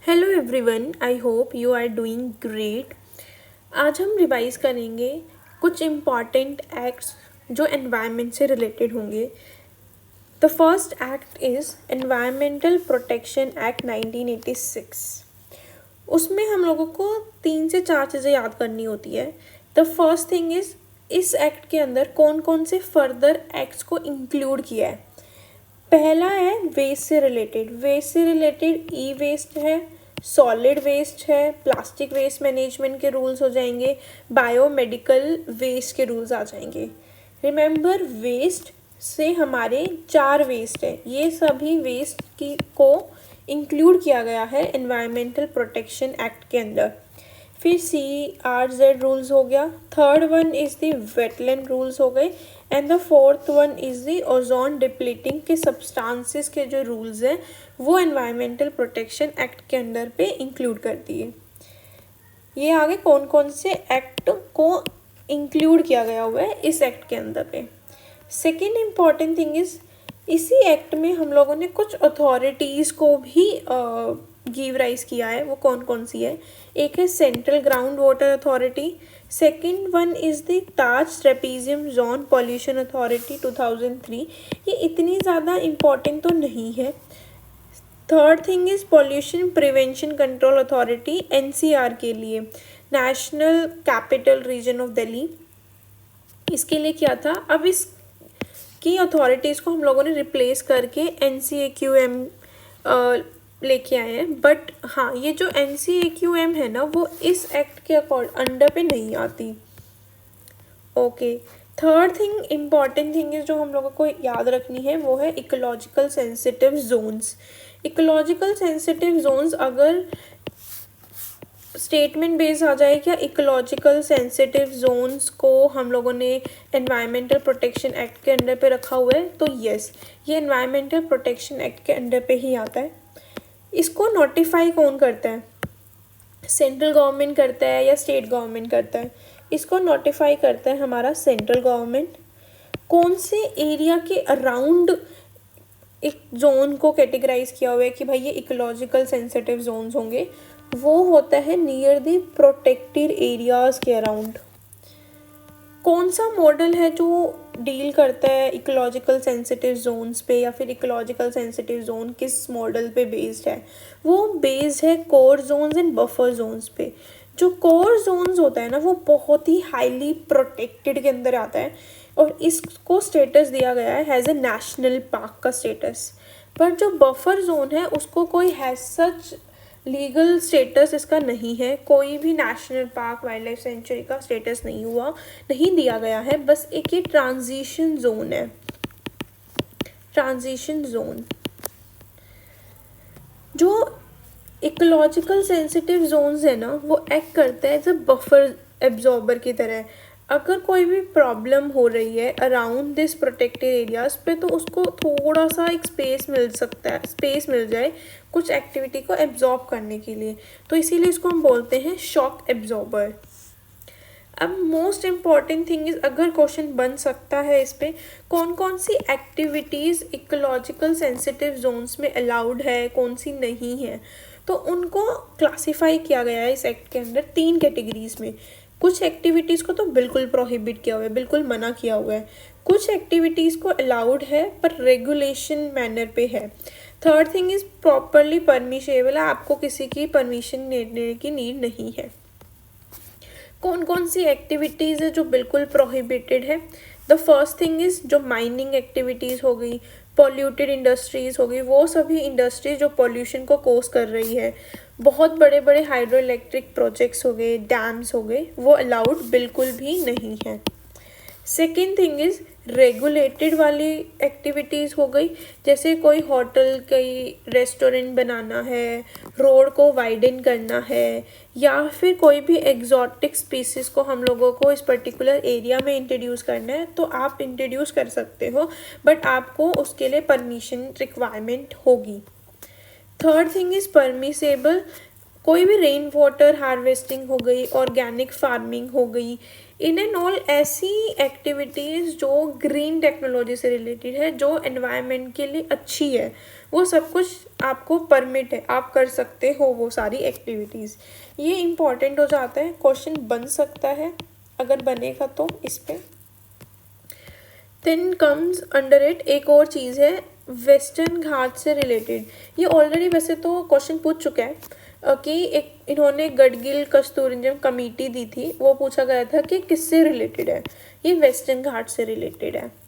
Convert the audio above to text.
Hello everyone, I hope you are doing great. आज हम revise करेंगे कुछ इम्पॉर्टेंट एक्ट्स जो एनवायरनमेंट से रिलेटेड होंगे। The first act is environmental protection act 1986। उसमें हम लोगों को 3 से 4 चीज़ें याद करनी होती है। द फर्स्ट थिंग इज़ इस एक्ट के अंदर कौन कौन से फर्दर एक्ट्स को इंक्लूड किया है। पहला है वेस्ट से रिलेटेड ई वेस्ट है, सॉलिड वेस्ट है, प्लास्टिक वेस्ट मैनेजमेंट के रूल्स हो जाएंगे, बायोमेडिकल वेस्ट के रूल्स आ जाएंगे। रिमेंबर, वेस्ट से हमारे 4 वेस्ट है, ये सभी वेस्ट को इंक्लूड किया गया है एनवायरमेंटल प्रोटेक्शन एक्ट के अंदर। फिर CRZ रूल्स हो गया, third one is the wetland rules हो गए, and the fourth one is the ozone depleting के सब्सटेंसेस के जो रूल्स हैं वो एनवायरमेंटल प्रोटेक्शन एक्ट के अंदर पे इंक्लूड कर दिए। ये आगे कौन कौन से एक्ट को इंक्लूड किया गया हुआ है इस एक्ट के अंदर पे। सेकेंड इम्पॉर्टेंट थिंग इज़ इसी एक्ट में हम लोगों ने कुछ अथॉरिटीज़ को भी गिव राइज किया है। वो कौन कौन सी है? एक है central ground water authority, second one is the Taj trapezium zone pollution authority 2003। ये इतनी ज़्यादा इम्पॉर्टेंट तो नहीं है। Third thing is pollution prevention control authority NCR के लिए, national capital region of Delhi, इसके लिए क्या था। अब इसकी अथॉरिटीज़ को हम लोगों ने रिप्लेस करके NCAQM लेके आए हैं। बट हाँ, ये जो NCAQM है ना वो इस एक्ट के अंडर पे नहीं आती। Okay, third thing important thing है जो हम लोगों को याद रखनी है वो है ecological sensitive Jones. Ecological sensitive Jones अगर स्टेटमेंट बेस आ जाए क्या इकोलॉजिकल सेंसिटिव जोन्स को हम लोगों ने एनवायरमेंटल प्रोटेक्शन एक्ट के अंडर पे रखा हुआ है, तो यस, ये एनवायरमेंटल प्रोटेक्शन एक्ट के अंडर पे ही आता है। इसको नोटिफाई कौन करता है? सेंट्रल गवर्नमेंट करता है या स्टेट गवर्नमेंट करता है? इसको नोटिफाई करता है हमारा सेंट्रल गवर्नमेंट। कौन से एरिया के अराउंड एक जोन को कैटेगराइज किया हुआ है कि भाई ये इकोलॉजिकल सेंसिटिव जोन्स होंगे? वो होता है नियर द प्रोटेक्टेड एरियाज के अराउंड। कौन सा मॉडल है जो डील करता है इकोलॉजिकल सेंसिटिव जोन्स पे, या फिर इकोलॉजिकल सेंसिटिव जोन किस मॉडल पे बेस्ड है? वो बेस्ड है core zones and buffer zones पे। जो कोर जोन्स होता है ना वो बहुत ही हाईली प्रोटेक्टेड के अंदर आता है और इसको स्टेटस दिया गया है एज ए नेशनल पार्क का स्टेटस। पर जो बफर जोन है उसको कोई हैज सच लीगल स्टेटस इसका नहीं है, कोई भी national park wild life sanctuary का स्टेटस नहीं दिया गया है। बस एक ये ट्रांजिशन जोन है, ट्रांजिशन जोन। जो इकोलॉजिकल सेंसिटिव जोन्स है ना वो एक्ट करता है एज अ बफर एब्जॉर्बर की तरह। अगर कोई भी प्रॉब्लम हो रही है अराउंड दिस प्रोटेक्टेड एरियाज पे तो उसको थोड़ा सा एक स्पेस मिल सकता है, स्पेस मिल जाए कुछ एक्टिविटी को एब्जॉर्ब करने के लिए, तो इसीलिए इसको हम बोलते हैं शॉक एब्जॉर्बर। अब मोस्ट इम्पॉर्टेंट थिंग इज़ अगर क्वेश्चन बन सकता है इस पर कौन कौन सी एक्टिविटीज़ इकोलॉजिकल सेंसिटिव जोन्स में अलाउड है, कौन सी नहीं है, तो उनको क्लासिफाई किया गया है इस एक्ट के अंदर 3 कैटेगरीज में। कुछ एक्टिविटीज़ को तो बिल्कुल प्रोहिबिट किया हुआ है, बिल्कुल मना किया हुआ है। कुछ एक्टिविटीज़ को अलाउड है पर रेगुलेशन मैनर पे है। Third thing is properly permissible है, आपको किसी की परमिशन लेने की नीड नहीं है। कौन कौन सी एक्टिविटीज़ है जो बिल्कुल प्रोहिबिटेड है? द फर्स्ट थिंग इज़ जो माइनिंग एक्टिविटीज़ हो गई, पॉल्यूटेड इंडस्ट्रीज़ हो गई, वो सभी इंडस्ट्रीज जो पॉल्यूशन को कोज कर रही है। बहुत बड़े बड़े हाइड्रो इलेक्ट्रिक प्रोजेक्ट्स हो गए, डैम्स हो गए, वो अलाउड बिल्कुल भी नहीं है। सेकेंड थिंग इज़ रेगुलेटेड वाली एक्टिविटीज़ हो गई, जैसे कोई होटल, कोई रेस्टोरेंट बनाना है, रोड को वाइडन करना है, या फिर कोई भी एग्जॉटिक स्पीसीज़ को हम लोगों को इस पर्टिकुलर एरिया में इंट्रोड्यूस करना है तो आप इंट्रोड्यूस कर सकते हो, बट आपको उसके लिए परमिशन रिक्वायरमेंट होगी। थर्ड थिंग इज़ परमिसेबल, कोई भी रेन वाटर हार्वेस्टिंग हो गई, ऑर्गेनिक फार्मिंग हो गई, इन एंड ऑल ऐसी एक्टिविटीज़ जो ग्रीन टेक्नोलॉजी से रिलेटेड है, जो एनवायरनमेंट के लिए अच्छी है, वो सब कुछ आपको परमिट है, आप कर सकते हो वो सारी एक्टिविटीज़। ये इम्पॉर्टेंट हो जाता है, क्वेश्चन बन सकता है अगर बनेगा तो इस पे। देन कम्स अंडर इट एक और चीज़ है वेस्टर्न घाट से रिलेटेड। ये ऑलरेडी वैसे तो क्वेश्चन पूछ चुका है कि एक इन्होंने गडगिल कस्तूरिरंजन कमेटी दी थी, वो पूछा गया था कि किससे रिलेटेड है। ये वेस्टर्न घाट से रिलेटेड है।